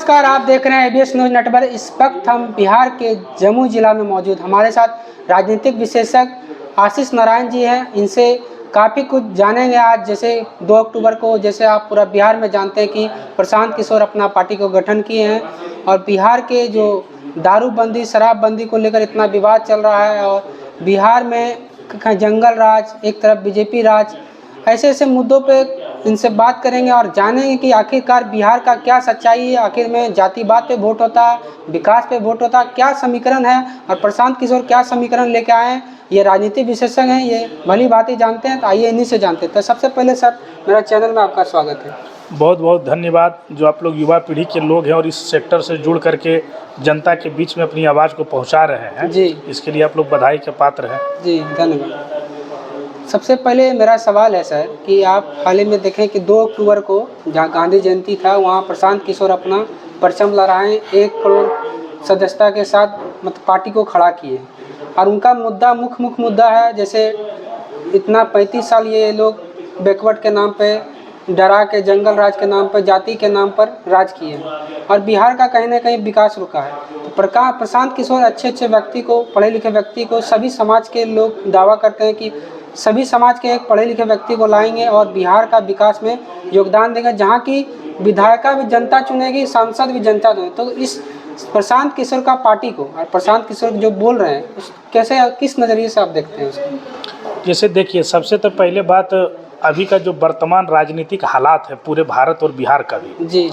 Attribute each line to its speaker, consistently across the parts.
Speaker 1: नमस्कार, आप देख रहे हैं एबीएस न्यूज नेटवर्क। इस वक्त हम बिहार के जमुई जिला में मौजूद, हमारे साथ राजनीतिक विशेषज्ञ आशीष नारायण जी हैं। इनसे काफ़ी कुछ जानेंगे आज। जैसे 2 अक्टूबर को, जैसे आप पूरा बिहार में जानते हैं कि प्रशांत किशोर अपना पार्टी को गठन किए हैं और बिहार के जो दारूबंदी शराबबंदी को लेकर इतना विवाद चल रहा है और बिहार में जंगल राज, एक तरफ बीजेपी राज, ऐसे ऐसे मुद्दों पे इनसे बात करेंगे और जानेंगे कि आखिरकार बिहार का क्या सच्चाई है। आखिर में जातिवाद पे वोट होता है, विकास पे वोट होता है, क्या समीकरण है और प्रशांत किशोर क्या समीकरण लेके आए हैं। ये राजनीतिक विशेषज्ञ हैं, ये भली बातें जानते हैं, तो आइए इन्हीं से जानते हैं। तो सबसे पहले सर, मेरा चैनल में आपका स्वागत है।
Speaker 2: बहुत बहुत धन्यवाद जो आप लोग युवा पीढ़ी के लोग हैं और इस सेक्टर से जुड़ करके जनता के बीच में अपनी आवाज़ को पहुंचा रहे हैं
Speaker 1: जी,
Speaker 2: इसके लिए आप लोग बधाई के पात्र हैं।
Speaker 1: जी धन्यवाद। सबसे पहले मेरा सवाल है सर कि आप हाल ही में देखें कि 2 अक्टूबर को जहाँ गांधी जयंती था, वहाँ प्रशांत किशोर अपना परचम लहराएं 1 करोड़ सदस्यता के साथ मतलब पार्टी को खड़ा किए और उनका मुद्दा मुख्य मुद्दा है, जैसे इतना 35 साल ये लोग बैकवर्ड के नाम पे, डरा के, जंगल राज के नाम पर, जाति के नाम पर राज किए और बिहार का कहीं ना कहीं विकास रुका है। तो प्रशांत किशोर अच्छे व्यक्ति को, पढ़े लिखे व्यक्ति को, सभी समाज के लोग दावा करते हैं कि सभी समाज के एक पढ़े लिखे व्यक्ति को लाएंगे और बिहार का विकास में योगदान देंगे, जहाँ की विधायिका भी जनता चुनेगी, सांसद भी जनता चुनेगी। तो इस प्रशांत किशोर का पार्टी को और प्रशांत किशोर जो बोल रहे हैं कैसे, किस नज़रिए से आप देखते हैं उसको?
Speaker 2: जैसे देखिए, सबसे तो पहले बात अभी का जो वर्तमान राजनीतिक हालात है पूरे भारत और बिहार का भी
Speaker 1: जी,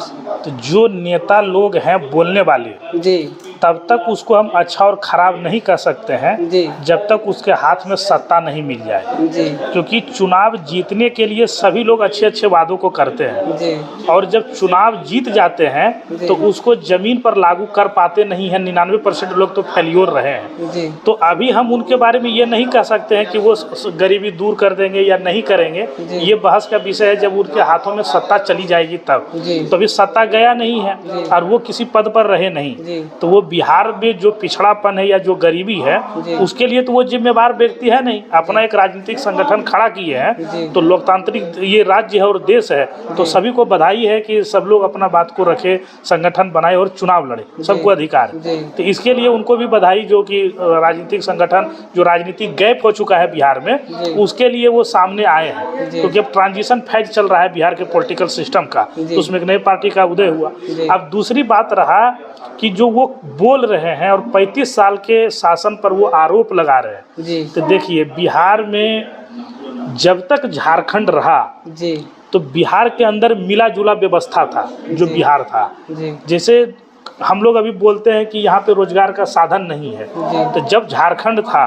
Speaker 2: तो जो नेता लोग हैं बोलने वाले
Speaker 1: जी,
Speaker 2: तब तक उसको हम अच्छा और ख़राब नहीं कह सकते हैं
Speaker 1: जी,
Speaker 2: जब तक उसके हाथ में सत्ता नहीं मिल जाए।
Speaker 1: जी,
Speaker 2: क्योंकि चुनाव जीतने के लिए सभी लोग अच्छे अच्छे वादों को करते हैं
Speaker 1: जी,
Speaker 2: और जब चुनाव जीत जाते हैं तो उसको ज़मीन पर लागू कर पाते नहीं हैं। 99% लोग तो फेल्योर रहे हैं।
Speaker 1: जी,
Speaker 2: तो अभी हम उनके बारे में ये नहीं कह सकते हैं कि वो गरीबी दूर कर देंगे या नहीं करेंगे। ये बहस का विषय है जब उनके हाथों में सत्ता चली जाएगी तब। तो अभी सत्ता गया नहीं है और वो किसी पद पर रहे नहीं, तो वो बिहार में जो पिछड़ापन है या जो गरीबी है उसके लिए तो वो जिम्मेवार व्यक्ति है नहीं। अपना एक राजनीतिक संगठन खड़ा किए हैं, तो लोकतांत्रिक ये राज्य है और देश है, तो सभी को बधाई है कि सब लोग अपना बात को रखे, संगठन बनाए और चुनाव लड़े, सबको अधिकार है। तो इसके लिए उनको भी बधाई जो कि राजनीतिक संगठन जो राजनीतिक गैप हो चुका है बिहार में, उसके लिए वो सामने आए हैं। क्योंकि अब ट्रांजिशन फेज चल रहा है बिहार के पॉलिटिकल सिस्टम का, तो उसमें एक नई पार्टी का उदय हुआ। अब दूसरी बात रहा कि जो वो बोल रहे हैं और 35 साल के शासन पर वो आरोप लगा रहे हैं, तो देखिए बिहार में जब तक झारखंड रहा तो बिहार के अंदर मिला जुला व्यवस्था था जो बिहार था। जैसे हम लोग अभी बोलते हैं कि यहाँ पे रोजगार का साधन नहीं है, तो जब झारखंड था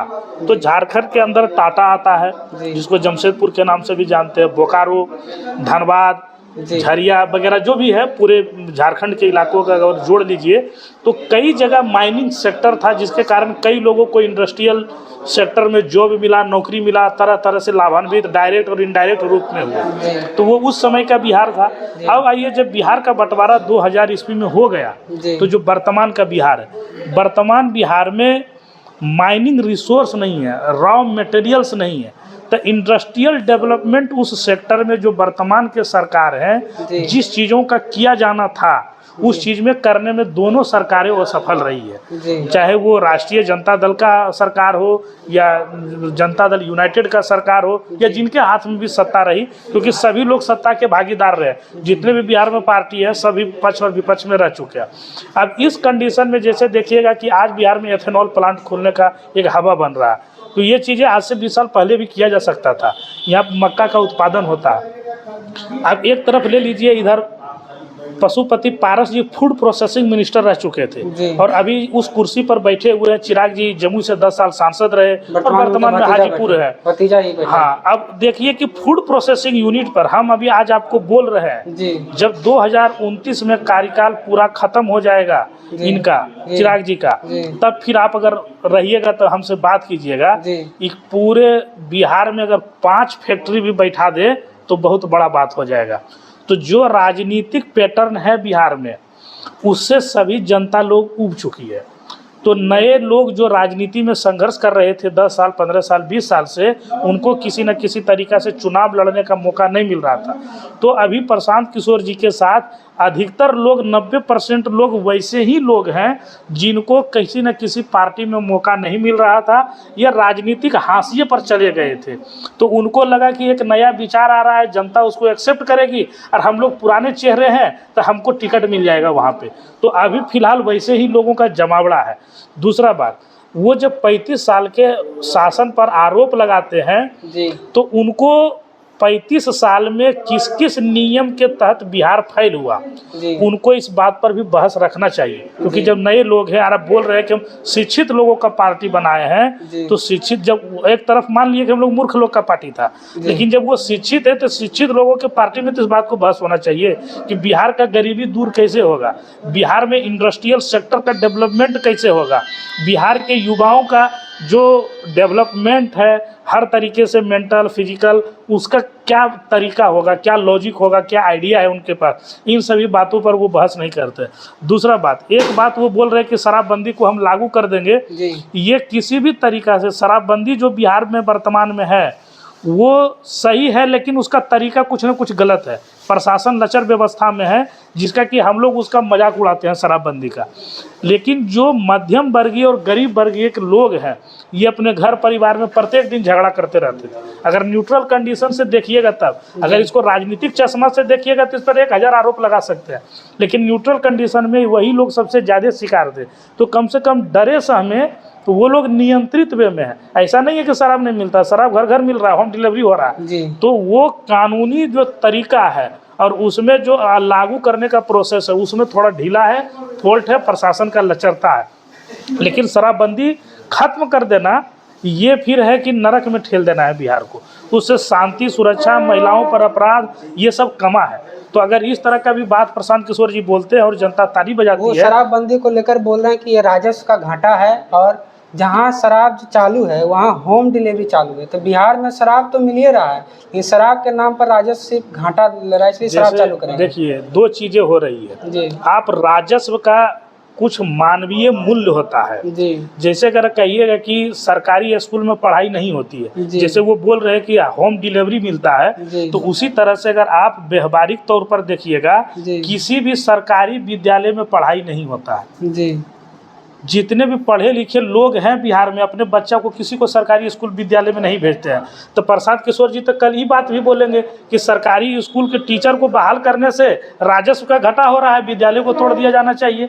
Speaker 2: तो झारखंड के अंदर टाटा आता है जिसको जमशेदपुर के नाम से भी जानते हैं, बोकारो, धनबाद, झरिया वगैरह जो भी है पूरे झारखंड के इलाकों का अगर जोड़ लीजिए तो कई जगह माइनिंग सेक्टर था, जिसके कारण कई लोगों को इंडस्ट्रियल सेक्टर में जॉब मिला, नौकरी मिला, तरह तरह से लाभान्वित डायरेक्ट और इनडायरेक्ट रूप में हुआ। तो वो उस समय का बिहार था। अब आइए, जब बिहार का बंटवारा 2000 ईस्वी में हो गया तो जो वर्तमान का बिहार है, वर्तमान बिहार में माइनिंग रिसोर्स नहीं है, रॉ मटेरियल्स नहीं है, तो इंडस्ट्रियल डेवलपमेंट उस सेक्टर में जो वर्तमान के सरकार है जिस चीज़ों का किया जाना था उस चीज़ में करने में दोनों सरकारें असफल रही है। चाहे वो राष्ट्रीय जनता दल का सरकार हो या जनता दल यूनाइटेड का सरकार हो या जिनके हाथ में भी सत्ता रही, क्योंकि सभी लोग सत्ता के भागीदार रहे। जितने भी बिहार में पार्टी है सभी पक्ष और विपक्ष में रह चुके हैं। अब इस कंडीशन में जैसे देखिएगा कि आज बिहार में एथेनॉल प्लांट खोलने का एक हवा बन रहा है, तो ये चीज़ें आज से 20 साल पहले भी किया जा सकता था। यहाँ मक्का का उत्पादन होता है। अब एक तरफ ले लीजिए, इधर पशुपति पारस जी फूड प्रोसेसिंग मिनिस्टर रह चुके थे और अभी उस कुर्सी पर बैठे हुए हैं। चिराग जी जमुई से 10 साल सांसद रहे और वर्तमान में हाजीपुर है। हाँ, अब देखिए कि फूड प्रोसेसिंग यूनिट पर हम अभी आज आपको बोल रहे हैं, जब 2029 में कार्यकाल पूरा खत्म हो जाएगा इनका, चिराग जी का, तब फिर आप अगर रहिएगा तो हमसे बात कीजिएगा। पूरे बिहार में अगर 5 फैक्ट्री भी बैठा दे तो बहुत बड़ा बात हो जाएगा। तो जो राजनीतिक पैटर्न है बिहार में उससे सभी जनता लोग ऊब चुकी है। तो नए लोग जो राजनीति में संघर्ष कर रहे थे 10 साल, 15 साल, 20 साल से, उनको किसी न किसी तरीका से चुनाव लड़ने का मौका नहीं मिल रहा था। तो अभी प्रशांत किशोर जी के साथ अधिकतर लोग 90% लोग वैसे ही लोग हैं जिनको किसी न किसी पार्टी में मौका नहीं मिल रहा था या राजनीतिक हाशिए पर चले गए थे। तो उनको लगा कि एक नया विचार आ रहा है, जनता उसको एक्सेप्ट करेगी और हम लोग पुराने चेहरे हैं तो हमको टिकट मिल जाएगा वहाँ पे। तो अभी फ़िलहाल वैसे ही लोगों का जमावड़ा है। दूसरा बात, वो जब 35 साल के शासन पर आरोप लगाते हैं
Speaker 1: जी,
Speaker 2: तो उनको 35 साल में किस किस नियम के तहत बिहार फेल हुआ, उनको इस बात पर भी बहस रखना चाहिए। क्योंकि जब नए लोग हैं और आप बोल रहे हैं कि हम शिक्षित लोगों का पार्टी बनाए हैं, तो शिक्षित, जब एक तरफ मान लिए कि हम लोग मूर्ख लोग का पार्टी था, लेकिन जब वो शिक्षित है तो शिक्षित लोगों के पार्टी में तो इस बात को बहस होना चाहिए कि बिहार का गरीबी दूर कैसे होगा, बिहार में इंडस्ट्रियल सेक्टर का डेवलपमेंट कैसे होगा, बिहार के युवाओं का जो डेवलपमेंट है हर तरीके से, मेंटल फिजिकल, उसका क्या तरीका होगा, क्या लॉजिक होगा, क्या आइडिया है उनके पास, इन सभी बातों पर वो बहस नहीं करते। दूसरा बात, एक बात वो बोल रहे हैं कि शराबबंदी को हम लागू कर देंगे, ये किसी भी तरीका से शराबबंदी जो बिहार में वर्तमान में है वो सही है, लेकिन उसका तरीका कुछ न कुछ गलत है। प्रशासन लचर व्यवस्था में है जिसका कि हम लोग उसका मजाक उड़ाते हैं शराबबंदी का। लेकिन जो मध्यम वर्गीय और गरीब वर्गीय के लोग हैं, ये अपने घर परिवार में प्रत्येक दिन झगड़ा करते रहते थे। अगर न्यूट्रल कंडीशन से देखिएगा तब, अगर इसको राजनीतिक चश्मा से देखिएगा तो इस पर 1000 आरोप लगा सकते हैं, लेकिन न्यूट्रल कंडीशन में वही लोग सबसे ज़्यादा शिकार थे। तो कम से कम डरे सहमे तो वो लोग नियंत्रित वे में है। ऐसा नहीं है कि शराब नहीं मिलता, शराब घर घर मिल रहा है, होम डिलीवरी हो रहा है। तो वो कानूनी जो तरीका है और उसमें जो लागू करने का प्रोसेस है उसमें थोड़ा ढीला है, फॉल्ट है, प्रशासन का लचरता है। लेकिन शराबबंदी खत्म कर देना ये फिर है कि नरक में ठेल देना है बिहार को। उससे शांति, सुरक्षा, महिलाओं पर अपराध, ये सब कमा है। तो अगर इस तरह का भी बात प्रशांत किशोर जी बोलते हैं और जनता ताली बजाती है,
Speaker 1: शराबबंदी को लेकर बोल रहे हैं कि ये राजस्व का घाटा है और जहाँ शराब चालू है वहाँ होम डिलीवरी चालू है। तो बिहार में शराब तो मिल ही रहा है, लेकिन शराब के नाम पर राजस्व से घाटा ले रहा है, इसलिए शराब चालू करेंगे।
Speaker 2: देखिए, दो चीजें हो रही है
Speaker 1: जी।
Speaker 2: आप राजस्व का कुछ मानवीय मूल्य होता है
Speaker 1: जी।
Speaker 2: जैसे अगर कहिएगा कि सरकारी स्कूल में पढ़ाई नहीं होती है, जैसे वो बोल रहे हैं कि होम डिलीवरी मिलता है, तो उसी तरह से अगर आप व्यवहारिक तौर पर देखिएगा किसी भी सरकारी विद्यालय में पढ़ाई नहीं होता है।
Speaker 1: जी।
Speaker 2: जितने भी पढ़े लिखे लोग हैं बिहार में अपने बच्चा को किसी को सरकारी स्कूल विद्यालय में नहीं भेजते हैं। तो प्रशांत किशोर जी तो कल ही बात भी बोलेंगे कि सरकारी स्कूल के टीचर को बहाल करने से राजस्व का घाटा हो रहा है, विद्यालय को तोड़ दिया जाना चाहिए।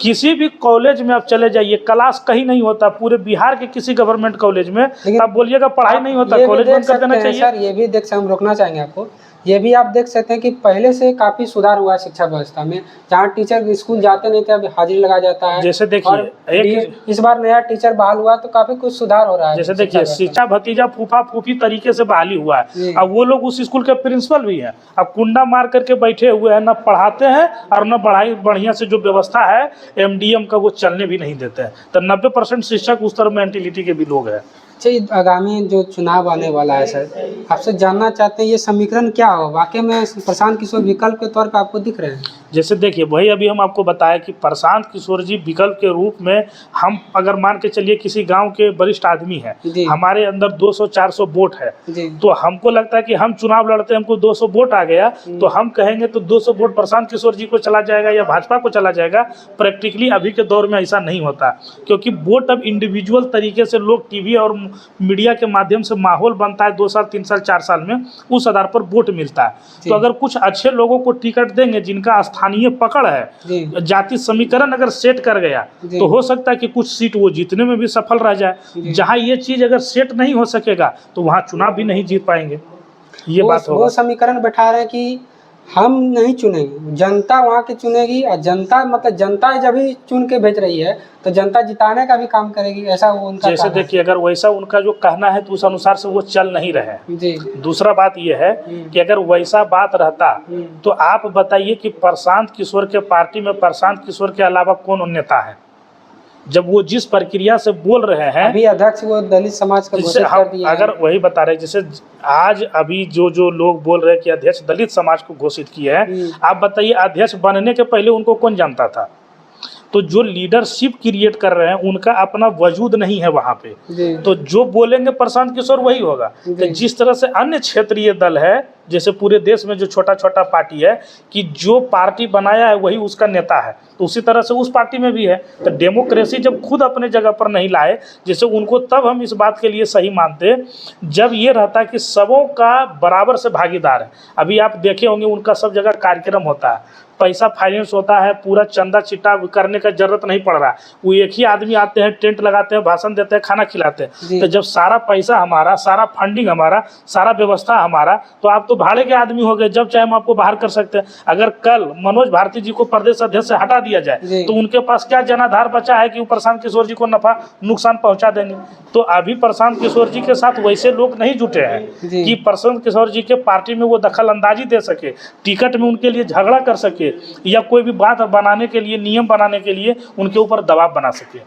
Speaker 2: किसी भी कॉलेज में आप चले जाइए, क्लास कहीं नहीं होता पूरे बिहार के किसी गवर्नमेंट कॉलेज में, आप बोलिएगा पढ़ाई नहीं होता, कॉलेज बंद कर देना चाहिए।
Speaker 1: सर ये भी देख, हम रोकना चाहेंगे आपको, ये भी आप देख सकते हैं कि पहले से काफी सुधार हुआ है शिक्षा व्यवस्था में। जहाँ टीचर स्कूल जाते नहीं थे अब हाजिरी लगा जाता है।
Speaker 2: जैसे देखिए
Speaker 1: इस बार नया टीचर बहाल हुआ तो काफी कुछ सुधार हो रहा है। जैसे
Speaker 2: देखिए शिक्षा भतीजा फूफा फूफी तरीके से बहाली हुआ है। अब वो लोग उस स्कूल के प्रिंसिपल भी हैं, अब कुंडा मार करके बैठे हुए हैं, न पढ़ाते हैं और न पढ़ाई बढ़िया से जो व्यवस्था है MDM का वो चलने भी नहीं देते हैं। तो 90% शिक्षक उस तरह मेंटेलिटी के भी लोग हैं।
Speaker 1: अच्छा, आगामी जो चुनाव आने वाला है सर, आपसे जानना चाहते हैं ये समीकरण क्या हो, वाकई में प्रशांत किशोर विकल्प के तौर पर आपको दिख रहे हैं? जैसे
Speaker 2: देखिए वही अभी हम आपको बताया कि प्रशांत किशोर जी विकल्प के रूप में, हम अगर मान के चलिए किसी गांव के वरिष्ठ आदमी हैं, हमारे अंदर 200-400 वोट है, तो हमको लगता है कि हम चुनाव लड़ते हैं, हमको 200 वोट आ गया तो हम कहेंगे तो 200 वोट प्रशांत किशोर जी को चला जाएगा या भाजपा को चला जाएगा। प्रैक्टिकली अभी के दौर में ऐसा नहीं होता, क्योंकि वोट अब इंडिविजुअल तरीके से लोग टीवी और मीडिया के माध्यम से माहौल बनता है 2 साल 3 साल 4 साल में, उस आधार पर वोट मिलता है। तो अगर कुछ अच्छे लोगों को टिकट देंगे जिनका स्थानीय पकड़ है, जाति समीकरण अगर सेट कर गया तो हो सकता है कि कुछ सीट वो जीतने में भी सफल रह जाए। जहां ये चीज अगर सेट नहीं हो सकेगा तो वहां चुनाव भी नहीं जीत पाएंगे। ये बात होगा।
Speaker 1: वो समीकरण बैठा रहे कि हम नहीं चुनेंगे, जनता वहाँ की चुनेगी, और जनता मतलब जनता जब भी चुन के भेज रही है तो जनता जिताने का भी काम करेगी, ऐसा वो उनका।
Speaker 2: जैसे देखिए अगर वैसा उनका जो कहना है तो उस अनुसार से वो चल नहीं रहे हैं। दूसरा बात ये है कि अगर वैसा बात रहता तो आप बताइए कि प्रशांत किशोर के पार्टी में प्रशांत किशोर के अलावा कौन नेता है? जब वो जिस प्रक्रिया से बोल रहे हैं,
Speaker 1: अभी अध्यक्ष वो दलित समाज का घोषित कर दिया है।
Speaker 2: अगर वही बता रहे जैसे आज अभी जो लोग बोल रहे हैं कि अध्यक्ष दलित समाज को घोषित किया है, आप बताइए अध्यक्ष बनने के पहले उनको कौन जानता था? तो जो लीडरशिप क्रिएट कर रहे हैं उनका अपना वजूद नहीं है वहाँ पे, तो जो बोलेंगे प्रशांत किशोर वही होगा। तो जिस तरह से अन्य क्षेत्रीय दल है जैसे पूरे देश में जो छोटा छोटा पार्टी है कि जो पार्टी बनाया है वही उसका नेता है, तो उसी तरह से उस पार्टी में भी है। तो डेमोक्रेसी जब खुद अपने जगह पर नहीं लाए जैसे उनको, तब हम इस बात के लिए सही मानते जब ये रहता कि सबों का बराबर से भागीदार है। अभी आप देखे होंगे उनका सब जगह कार्यक्रम होता है, पैसा फाइनेंस होता है, पूरा चंदा चिट्टा करने का जरूरत नहीं पड़ रहा, वो एक ही आदमी आते हैं, टेंट लगाते हैं, भाषण देते हैं, खाना खिलाते हैं। तो जब सारा पैसा हमारा, सारा फंडिंग हमारा, सारा व्यवस्था हमारा, तो आप तो भाड़े के आदमी हो गए, जब चाहे हम आपको बाहर कर सकते हैं। अगर कल मनोज भारती जी को प्रदेश अध्यक्ष से हटा दिया जाए तो उनके पास क्या जनाधार बचा है कि वो प्रशांत किशोर जी को नफा नुकसान पहुंचा देंगे। तो अभी प्रशांत किशोर जी के साथ वैसे लोग नहीं जुटे हैं कि प्रशांत किशोर जी के पार्टी में वो दखल अंदाजी दे सके, टिकट में उनके लिए झगड़ा कर सके या कोई भी बात बनाने के लिए, नियम बनाने के लिए उनके ऊपर दबाव बना सके।